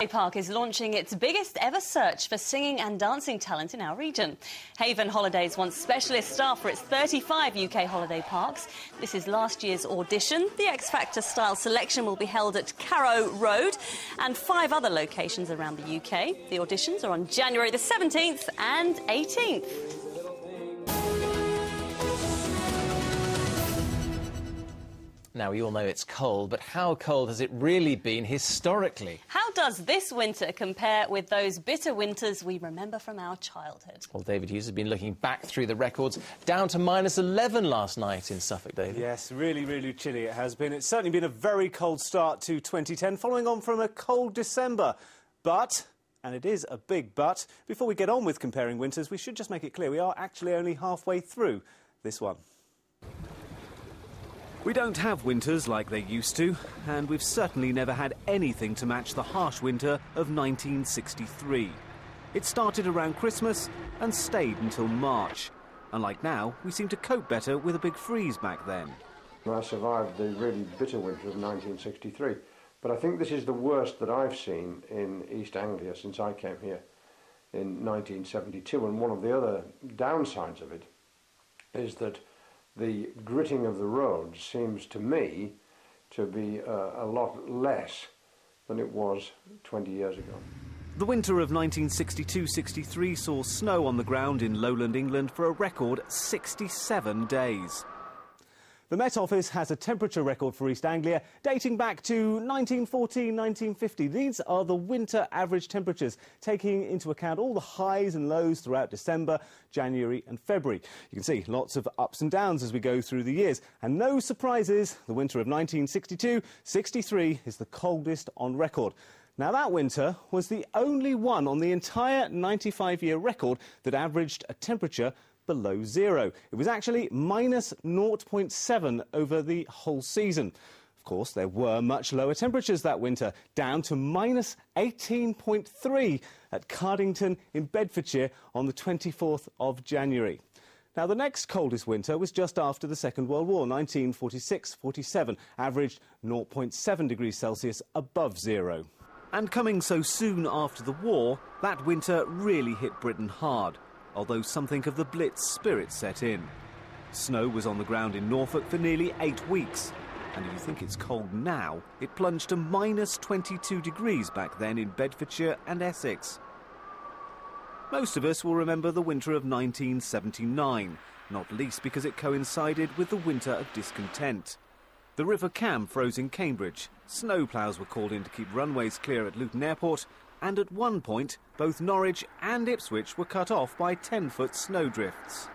Park is launching its biggest ever search for singing and dancing talent in our region. Haven Holidays wants specialist staff for its 35 UK holiday parks. This is last year's audition. The X Factor style selection will be held at Carrow Road and 5 other locations around the UK. The auditions are on January the 17th and 18th. Now, we all know it's cold, but how cold has it really been historically? How does this winter compare with those bitter winters we remember from our childhood? Well, David Hughes has been looking back through the records, down to -11 last night in Suffolk, David. Yes, really, really chilly it has been. It's certainly been a very cold start to 2010, following on from a cold December. But, and it is a big but, before we get on with comparing winters, we should just make it clear we are actually only halfway through this one. We don't have winters like they used to, and we've certainly never had anything to match the harsh winter of 1963. It started around Christmas and stayed until March. Unlike now, we seem to cope better with a big freeze back then. I survived the really bitter winter of 1963, but I think this is the worst that I've seen in East Anglia since I came here in 1972, and one of the other downsides of it is that the gritting of the roads seems to me to be a lot less than it was 20 years ago. The winter of 1962-63 saw snow on the ground in lowland England for a record 67 days. The Met Office has a temperature record for East Anglia dating back to 1940-1950. These are the winter average temperatures, taking into account all the highs and lows throughout December, January and February. You can see lots of ups and downs as we go through the years. And no surprises, the winter of 1962-63 is the coldest on record. Now, that winter was the only one on the entire 95-year record that averaged a temperature below zero. It was actually -0.7 over the whole season. Of course, there were much lower temperatures that winter, down to -18.3 at Cardington in Bedfordshire on the 24th of January. Now, the next coldest winter was just after the Second World War, 1946-47, averaged 0.7 degrees Celsius above zero. And coming so soon after the war, that winter really hit Britain hard, although something of the Blitz spirit set in. Snow was on the ground in Norfolk for nearly 8 weeks. And if you think it's cold now, it plunged to -22 degrees back then in Bedfordshire and Essex. Most of us will remember the winter of 1979, not least because it coincided with the winter of discontent. The River Cam froze in Cambridge, snowplows were called in to keep runways clear at Luton Airport, and at one point, both Norwich and Ipswich were cut off by 10-foot snowdrifts.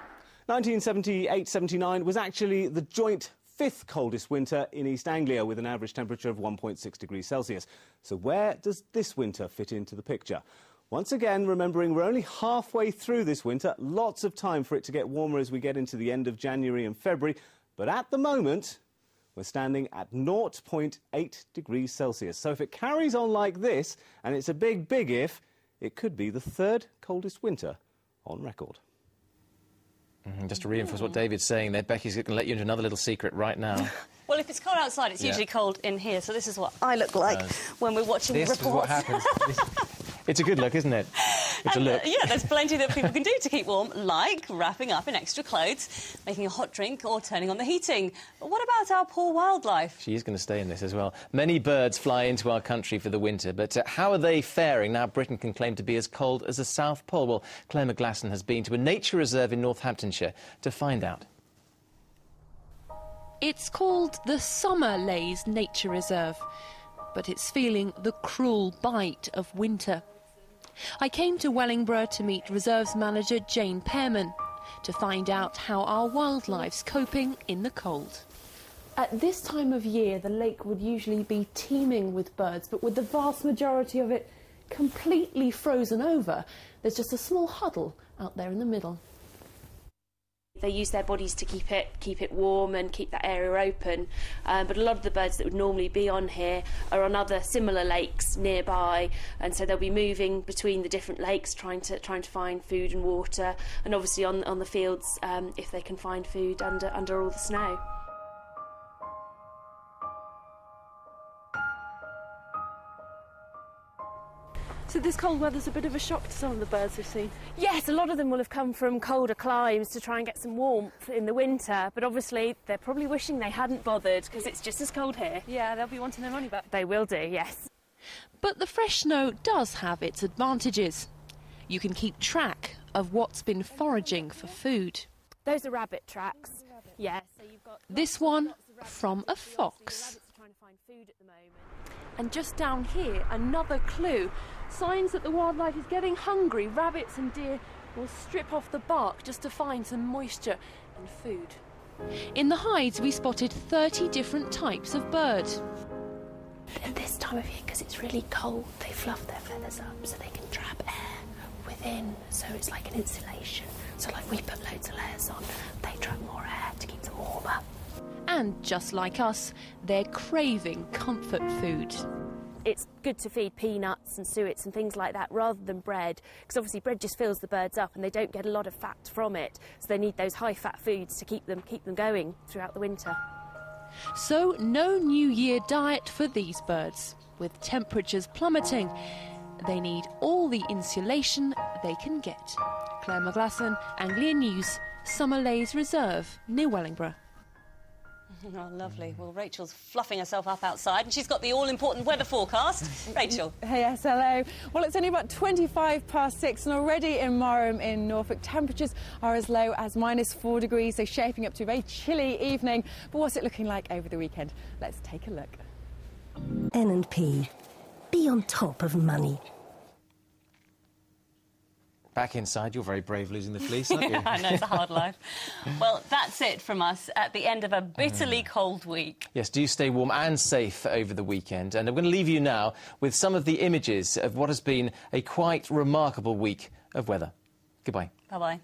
1978-79 was actually the joint 5th coldest winter in East Anglia, with an average temperature of 1.6 degrees Celsius. So where does this winter fit into the picture? Once again, remembering we're only halfway through this winter, lots of time for it to get warmer as we get into the end of January and February, but at the moment, we're standing at 0.8 degrees Celsius. So if it carries on like this, and it's a big, big if, it could be the 3rd coldest winter on record. Just to reinforce what David's saying there, Becky's going to let you into another little secret right now. Well, if it's cold outside, it's usually cold in here, so this is what I look like when we're watching reports. This is what happens. It's a good look, isn't it? It's a look. Yeah, there's plenty that people can do to keep warm, like wrapping up in extra clothes, making a hot drink or turning on the heating. But what about our poor wildlife? She is going to stay in this as well. Many birds fly into our country for the winter, but how are they faring now Britain can claim to be as cold as the South Pole? Well, Claire McGlasson has been to a nature reserve in Northamptonshire to find out. It's called the Summer Lays Nature Reserve, but it's feeling the cruel bite of winter. I came to Wellingborough to meet Reserves Manager Jane Pearman to find out how our wildlife's coping in the cold. At this time of year, the lake would usually be teeming with birds, but with the vast majority of it completely frozen over, there's just a small huddle out there in the middle. They use their bodies to keep it warm and keep that area open, but a lot of the birds that would normally be on here are on other similar lakes nearby, and so they'll be moving between the different lakes trying to find food and water, and obviously on the fields if they can find food under all the snow. So this cold weather's a bit of a shock to some of the birds we've seen. Yes, a lot of them will have come from colder climes to try and get some warmth in the winter, but obviously they're probably wishing they hadn't bothered because it's just as cold here. Yeah, they'll be wanting their money back. They will do, yes. But the fresh snow does have its advantages. You can keep track of what's been foraging for food. Those are rabbit tracks. Yeah, so you've got This one from a fox. rabbits are trying to find food at the moment. And just down here, another clue. Signs that the wildlife is getting hungry. Rabbits and deer will strip off the bark just to find some moisture and food. In the hides, we spotted 30 different types of bird. At this time of year, because it's really cold, they fluff their feathers up so they can trap air within. So it's like an insulation. So like we put loads of layers on, they trap more air to keep them warmer. And just like us, they're craving comfort food. It's good to feed peanuts and suets and things like that rather than bread, because obviously bread just fills the birds up and they don't get a lot of fat from it, so they need those high-fat foods to keep them going throughout the winter. So no New Year diet for these birds. With temperatures plummeting, they need all the insulation they can get. Claire McGlasson, Anglia News, Summerlays Reserve near Wellingborough. Oh, lovely. Well, Rachel's fluffing herself up outside and she's got the all-important weather forecast. Rachel. Yes, hello. Well, it's only about 6:25 and already in Marham in Norfolk, temperatures are as low as -4 degrees, so shaping up to a very chilly evening. But what's it looking like over the weekend? Let's take a look. N&P. Be on top of money. Back inside, you're very brave losing the fleece, aren't you? I know, it's a hard life. Well, that's it from us at the end of a bitterly cold week. Yes, do stay warm and safe over the weekend. And I'm going to leave you now with some of the images of what has been a quite remarkable week of weather. Goodbye. Bye-bye.